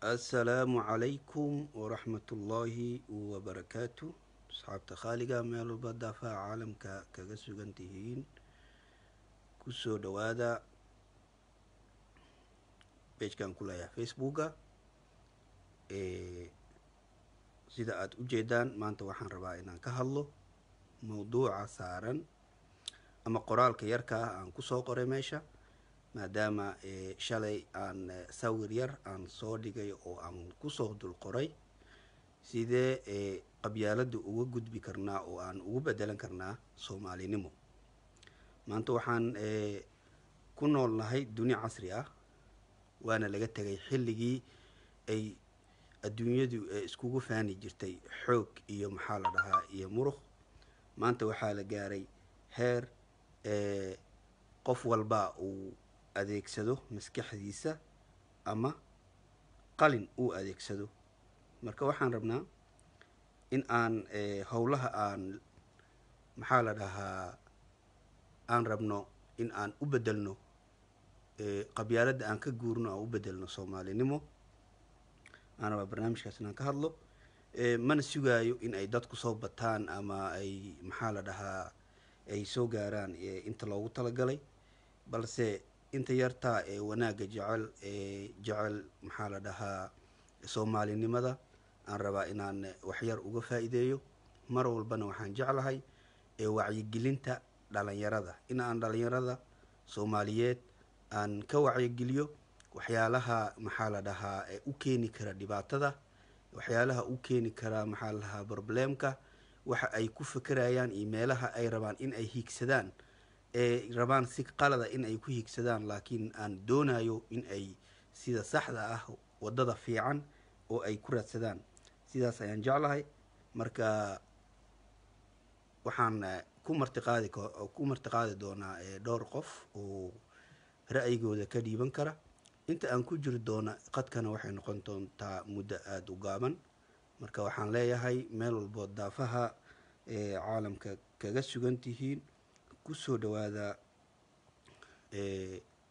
السلام عليكم ورحمة الله وبركاته. أصحاب خالقة ميلو بدافع عالم كجسو جنتهين كسو دوادا بيج كان كلها فيسبوكا سيدا أجيدان ما أنت وحن ربائنا كهالو موضوع سارا أما قرال كيركا عن كسو قريميشا maadaama shalay aan sawir yar aan soo dhigay oo aan kusoo dul qoray sidee qabyaalada uga gudbi karnaa oo aan ugu bedelan karnaa soomaalinimo. maanta waxaan ku noolnahay dunia casri ah, waana laga tegay xilligii ay adduunyadu iskugu faani jirtay xoog iyo maxaa la dhahaa iyo muruq. maanta waxaa la gaaray heer qof walba uu adeegsado maskaxdiisa ama qalin uu adeegsado. marka waxaan rabnaa in aan howlaha aan maxaa la dhahaa aan rabno in aan u bedelno qabyaaladda aan ka guurno aan u bedelno soomaalinimo. aan rabaa barnaamijkaas inaan ka hadlo, mana sugaayo in ay dadku soo bataan ama ay maxaa la dhahaa ay soo gaaraan inta loogu talagalay, balse inta yartaa wanaaga jecel maxaa la dhahaa soomaalinimada aan rabaa inaan waxyar uga faa'iideeyo. mar walbana waxaan jeclahay wacyigelinta dhalinyarada, in aan dhalinyarada soomaaliyeed aan ka wacyigeliyo waxyaalaha maxaa la dhahaa u keeni kara dhibaatada, waxyaalaha u keeni kara maxaa la dhahaa problemka, waxa ay ku fekerayaan iyo meelaha ay rabaan in ay hiigsadaan, rabaan si qalada in ay ku hiigsadaan, laakiin aan doonayo in ay sida saxda ah wadada fiican oo ay ku raadsadaan. sidaas ayaan jeclahay. marka waxaan ku martiqaadi doonaa dhowr qof oo ra'yigooda ka dhiiban kara. inta aan ku jiri doona qadkana waxay noqon doontaa muddo aada u gaaban. marka waxaan leeyahay meel walbo daafaha caalamka kaga sugan tihiin kusoo dhawaada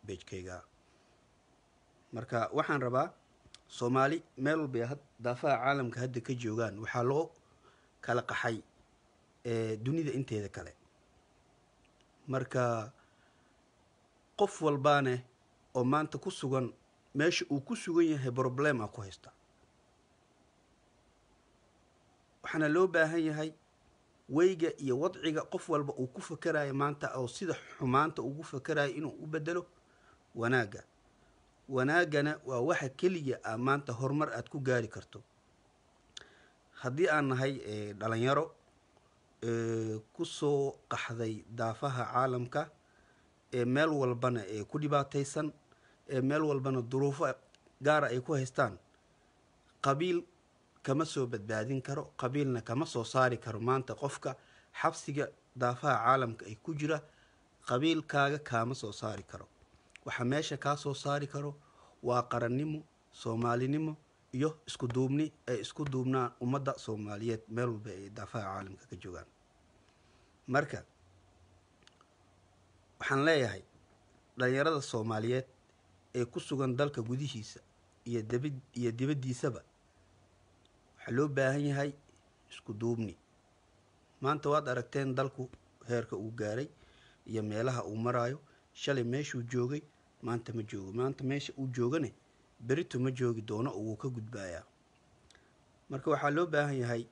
bejkayga. marka waxaan rabaa soomaali meel walba daafaha caalamka hadda ka joogaan waxaa loo kala qaxay dunida inteeda kale. marka qof walbaane oo maanta ku sugan meesha uu ku sugan yahay problema ku haysta. waxaana loo baahan yahay weyga iyo wadciga qof walba uu ku fakerayo maanta oo sida xumaanta ugu fakerayo inuu u bedelo wanaaga. wanaagana waa waxa keliya maanta horumar aad ku gaari karto. haddii aan nahay dhalinyaro kusoo qaxday daafaha caalamka, meel walbana ku dhibaataysan, meel walbana duruufo gaara ay ku haystaan, qabiil kama soo badbaadin karo, qabiilna kama soo saari karo. maanta qofka xabsiga daafaha caalamka ay ku jira qabiilkaaga kaama soo saari karo. waxa meesha kaa soo saari karo waa qarannimo, soomaalinimo iyo isku duubni ay isku duubnaan ummadda soomaaliyeed meel walba ay daafaha caalamka ka joogaan. marka waxaan leeyahay dhalinyarada soomaaliyeed ee ku sugan dalka gudihiisa iyo dibaddiisaba waxaa loo baahan yahay isku duubni. maanta waad aragteen dalku heerka uu gaaray iyo meelaha uu maraayo. shalay meeshuu joogay maanta ma joogo, maanta meesha uu joogane berito ma joogi doono oo wuu ka gudbaayaa. marka waxaa loo baahan yahay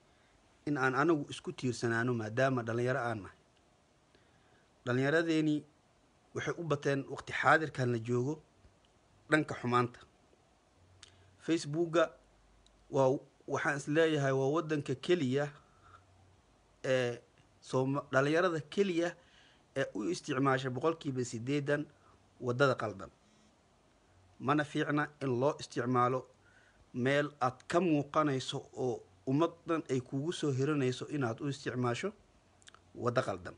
in aan anagu isku tiirsanaano maadaama dhalinyaro aan nahay. dhalinyaradeeni waxay u bateen waqti xaadirkan la joogo dhanka xumaanta. facebooka waxaan is leeyahay waa wadanka keliya dhalinyarada keliya ee u isticmaasha 80% wadada qaldan. mana fiicna in loo isticmaalo meel aad ka muuqanayso oo ummadan ay kugu soo hiranayso inaad u isticmaasho wada qaldan.